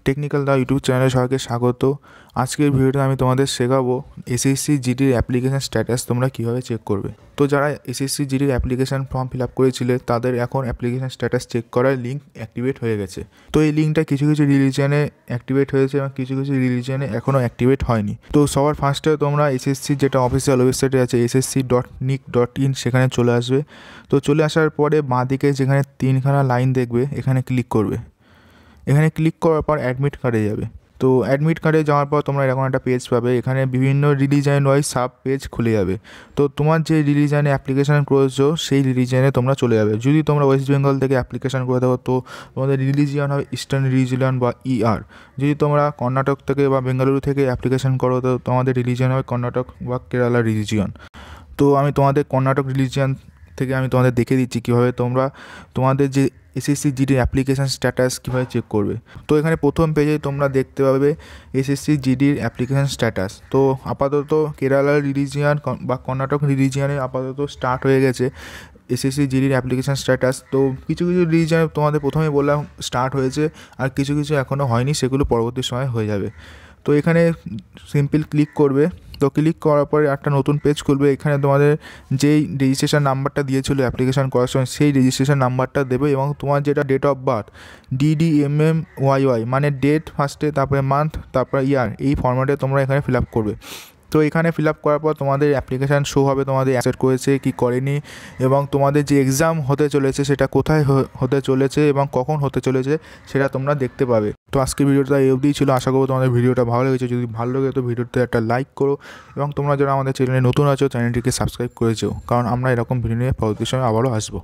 Technical দা YouTube চ্যানেলে সবাইকে স্বাগত। আজকের ভিডিওতে আমি তোমাদের শেখাবো এসএসসি জিডির অ্যাপ্লিকেশান স্ট্যাটাস তোমরা কীভাবে চেক করবে। তো যারা এসএসসি জিডির অ্যাপ্লিকেশান ফর্ম ফিল আপ করেছিলে তাদের এখন অ্যাপ্লিকেশান স্ট্যাটাস চেক করার লিঙ্ক অ্যাক্টিভেট হয়ে গেছে। তো এই লিঙ্কটা কিছু কিছু রিলিজিয়নে অ্যাক্টিভেট হয়েছে এবং কিছু কিছু রিলিজিয়নে এখনও অ্যাক্টিভেট হয়নি। তো সবার ফার্স্টে তোমরা এসএসসি যেটা অফিসিয়াল ওয়েবসাইটে আছে ssc.nic.in সেখানে চলে আসবে। তো চলে আসার পরে বাঁদিকে যেখানে তিনখানা লাইন দেখবে এখানে ক্লিক করবে। এখানে ক্লিক করার পর অ্যাডমিট কার্ডে যাবে। তো অ্যাডমিট কার্ডে যাওয়ার পর তোমরা এরকম একটা পেজ পাবে। এখানে বিভিন্ন রিলিজিয়ন ওয়াইজ সাব পেজ খুলে যাবে। তো তোমার যে রিলিজিয়নে অ্যাপ্লিকেশান করেছো সেই রিলিজিয়নে তোমরা চলে যাবে। যদি তোমরা ওয়েস্ট বেঙ্গল থেকে অ্যাপ্লিকেশান করে থাকো তো তোমাদের রিলিজিয়ন হবে ইস্টার্ন রিলিজিয়ন বা যদি তোমরা কর্ণাটক থেকে বা বেঙ্গালুরু থেকে অ্যাপ্লিকেশান করো তো তোমাদের রিলিজিয়ন হবে কর্ণাটক বা কেরালা রিলিজিয়ন। তো আমি তোমাদের কর্ণাটক রিলিজিয়ন থেকে আমি তোমাদের দেখে দিচ্ছি কীভাবে তোমরা তোমাদের যে এসএসসি জিডির অ্যাপ্লিকেশান স্ট্যাটাস কীভাবে চেক করবে। তো এখানে প্রথম পেজে তোমরা দেখতে পাবে এসএসসি জিডির অ্যাপ্লিকেশান স্ট্যাটাস। তো আপাতত কেরালা রিলিজিয়ন বা কর্ণাটক রিলিজিয়নে আপাতত স্টার্ট হয়ে গেছে এসএসসি জিডির অ্যাপ্লিকেশান স্ট্যাটাস। তো কিছু কিছু রিলিজিয়নে তোমাদের প্রথমে বললাম স্টার্ট হয়েছে, আর কিছু কিছু এখনও হয়নি, সেগুলো পরবর্তী সময় হয়ে যাবে। তো এখানে সিম্পল ক্লিক করবে। তো ক্লিক করার পরে একটা নতুন পেজ খুলবে। এখানে তোমাদের যেই রেজিস্ট্রেশন নাম্বারটা দিয়েছিল অ্যাপ্লিকেশান করার সময় সেই রেজিস্ট্রেশন নাম্বারটা দেবে এবং তোমার যেটা ডেট অফ বার্থ DDMMYY মানে ডেট ফার্স্টে, তারপরে মান্থ, তারপরে ইয়ার, এই ফরম্যাটে তোমরা এখানে ফিল আপ করবে। তো এখানে ফিল আপ করার পর তোমাদের অ্যাপ্লিকেশান শো হবে, তোমাদের অ্যাকসেপ্ট করেছে কি করেনি, এবং তোমাদের যে এক্সাম হতে চলেছে সেটা কোথায় হতে চলেছে এবং কখন হতে চলেছে সেটা তোমরা দেখতে পাবে। তো আজকের ভিডিওটা এই অবধিই ছিল। আশা করবো তোমাদের ভিডিওটা ভালো লেগেছে। যদি ভালো লাগে তো ভিডিওতে একটা লাইক করো এবং তোমরা যারা আমাদের চ্যানেলে নতুন আছো চ্যানেলটিকে সাবস্ক্রাইব করেছো, কারণ আমরা এরকম ভিডিও নিয়ে পরবর্তী সময় আবারও আসবো।